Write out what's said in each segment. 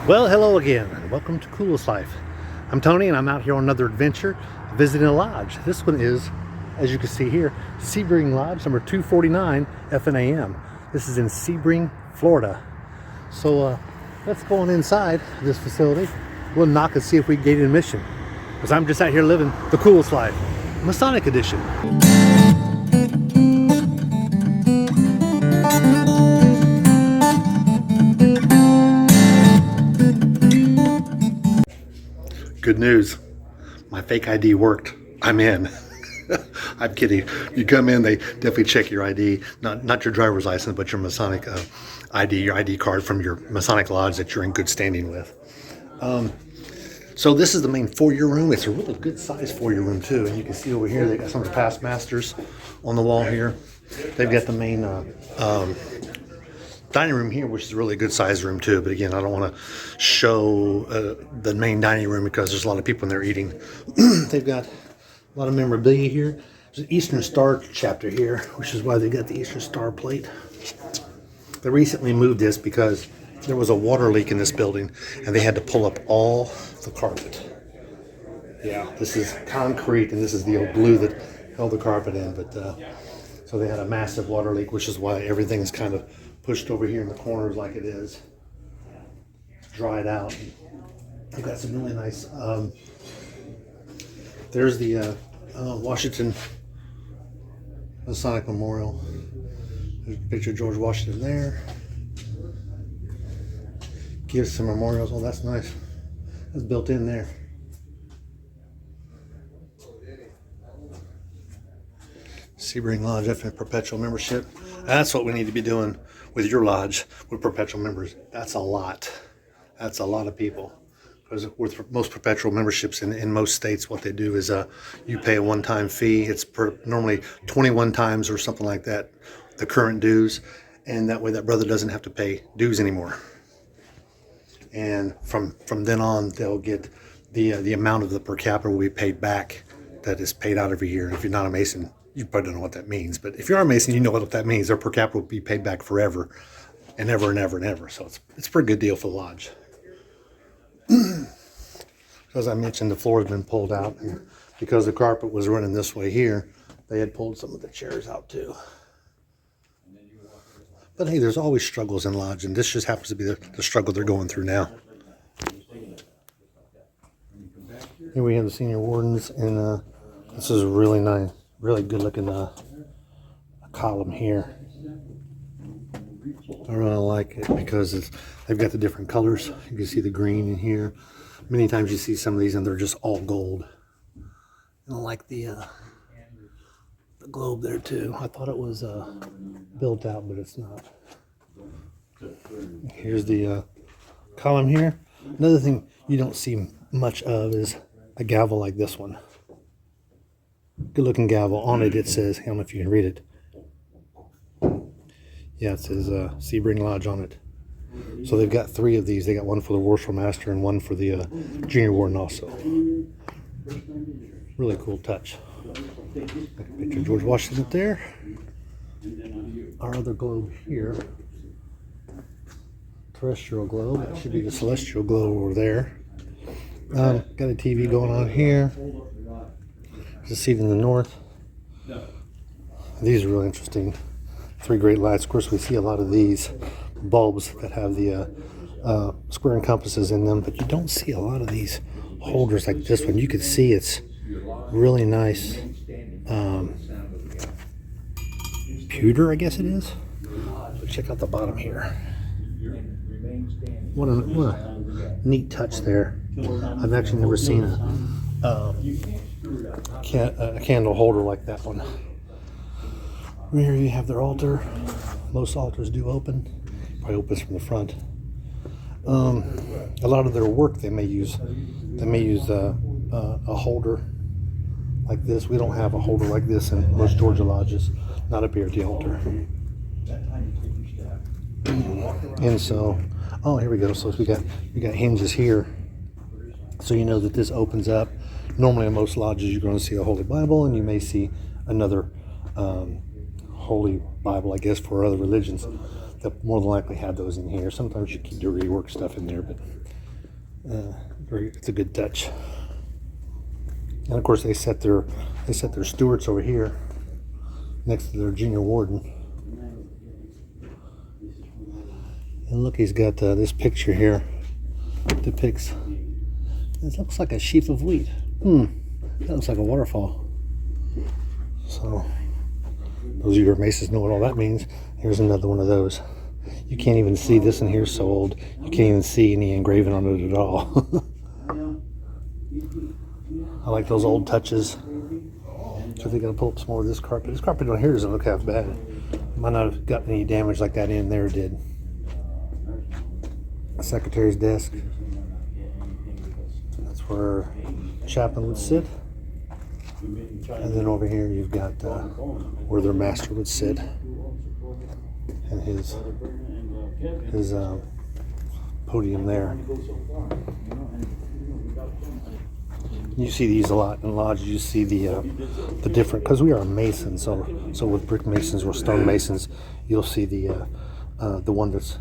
Well, hello again, and welcome to Coolest Life. I'm Tony, and I'm out here on another adventure, visiting a lodge. This one is, as you can see here, Sebring Lodge, number 249 FNAM. This is in Sebring, Florida. So let's go on inside this facility. We'll knock and see if we can gain admission, because I'm just out here living the coolest life, Masonic edition. Good news, my fake ID worked. I'm in. I'm kidding. You come in, they definitely check your ID, not your driver's license, but your Masonic ID, your ID card from your Masonic lodge that you're in good standing with. So this is the main foyer room. It's a really good size foyer room too, and you can see over here they got some of the past masters on the wall here. They've got the main dining room here, which is a really good size room too, but again, I don't want to show the main dining room because there's a lot of people in there eating. They've got a lot of memorabilia here. There's an Eastern Star chapter here, which is why they got the Eastern Star plate. They recently moved this because there was a water leak in this building and they had to pull up all the carpet. Yeah, this is concrete and this is the old glue that held the carpet in, but so they had a massive water leak, which is why everything's kind of pushed over here in the corners like it is. Dried out. They've got some really nice, there's the Washington Masonic Memorial. There's a picture of George Washington there. Gives some memorials. Oh, that's nice. That's built in there. Sebring Lodge, FN perpetual membership. That's what we need to be doing with your lodge with perpetual members. That's a lot. That's a lot of people. Because with most perpetual memberships in most states, what they do is you pay a one-time fee. It's normally 21 times or something like that, the current dues, and that way that brother doesn't have to pay dues anymore. And from then on, they'll get the amount of the per capita will be paid back that is paid out every year. And if you're not a Mason, you probably don't know what that means. But if you're a Mason, you know what that means. Their per capita will be paid back forever and ever and ever and ever. So it's a pretty good deal for the lodge. As I mentioned, the floor has been pulled out. And because the carpet was running this way here, they had pulled some of the chairs out too. But hey, there's always struggles in lodge, and this just happens to be the struggle they're going through now. Here we have the senior wardens, and this is a really nice, really good looking column here. I really like it because they've got the different colors. You can see the green in here. Many times you see some of these and they're just all gold. And I like the globe there too. I thought it was built out, but it's not. Here's the column here. Another thing you don't see much of is a gavel like this one. Good looking gavel. On it, it says, I don't know if you can read it. Yeah, it says Sebring Lodge on it. So they've got three of these. They got one for the Worshipful Master and one for the Junior Warden also. Really cool touch. Picture of George Washington up there. Our other globe here. Terrestrial globe. That should be the celestial globe over there. Got a TV going on here. There's a seat in the north. These are really interesting. 3 great lights. Of course, we see a lot of these bulbs that have the square and compasses in them, but you don't see a lot of these holders like this one. You can see it's really nice pewter, I guess it is. But check out the bottom here. What a neat touch there. I've actually never seen a candle holder like that one. Here you have their altar. Most altars do open. Probably opens from the front. A lot of their work they may use a holder like this. We don't have a holder like this in most Georgia lodges. Not up here at the altar. And so, oh, here we go. So we got hinges here, so you know that this opens up. Normally in most lodges you're going to see a Holy Bible, and you may see another Holy Bible, I guess, for other religions. they'll more than likely have those in here. Sometimes you keep your rework stuff in there, but it's a good touch. And of course, they set their stewards over here next to their junior warden. And look, he's got this picture here. Depicts. This looks like a sheaf of wheat. That looks like a waterfall. So, those of you who are Masons know what all that means. Here's another one of those. You can't even see this, and here's so old. You can't even see any engraving on it at all. I like those old touches. So they gotta pull up some more of this carpet. This carpet down here doesn't look half bad. Might not have gotten any damage like that in there did. A secretary's desk. That's where chaplain would sit. And then over here you've got where their master would sit. And his podium there. You see these a lot in lodges. You see the different, because we are Masons. So with brick Masons or stone Masons, you'll see the one that's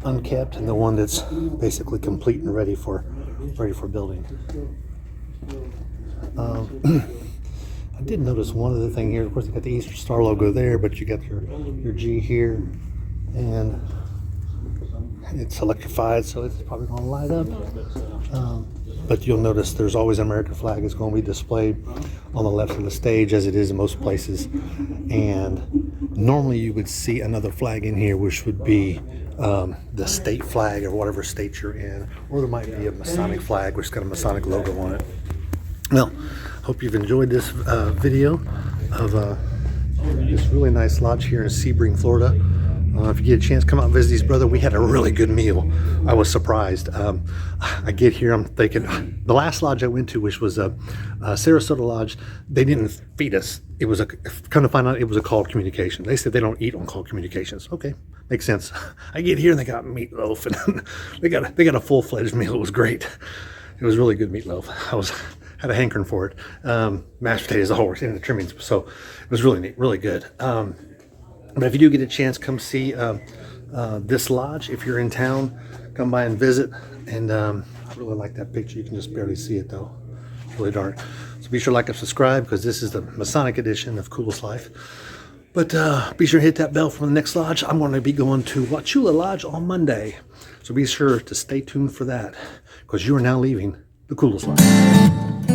unkept and the one that's basically complete and ready for building. I did notice one other thing here. Of course, you got the Easter Star logo there, but you got your G here, and it's electrified, so it's probably going to light up. But you'll notice there's always an American flag is going to be displayed on the left of the stage, as it is in most places. And normally you would see another flag in here, which would be the state flag or whatever state you're in, or there might be a Masonic flag which has got a Masonic logo on it. Well, hope you've enjoyed this video of this really nice lodge here in Sebring, Florida. If you get a chance, come out and visit these brother. We had a really good meal. I was surprised. I get here, I'm thinking, the last lodge I went to, which was a Sarasota Lodge, they didn't feed us. It was come to find out, it was a called communication. They said they don't eat on called communications. Okay, makes sense. I get here and they got meatloaf, and they got a full-fledged meal. It was great. It was really good meatloaf. Had a hankering for it. Mashed potatoes, the whole works, and the trimmings. So it was really neat, really good. But if you do get a chance, come see this lodge. If you're in town, come by and visit. And I really like that picture. You can just barely see it though. Really dark. So be sure to like and subscribe, because this is the Masonic edition of Coolest Life. But be sure to hit that bell for the next lodge. I'm going to be going to Wauchula Lodge on Monday. So be sure to stay tuned for that, because you are now leaving the Coolest Life.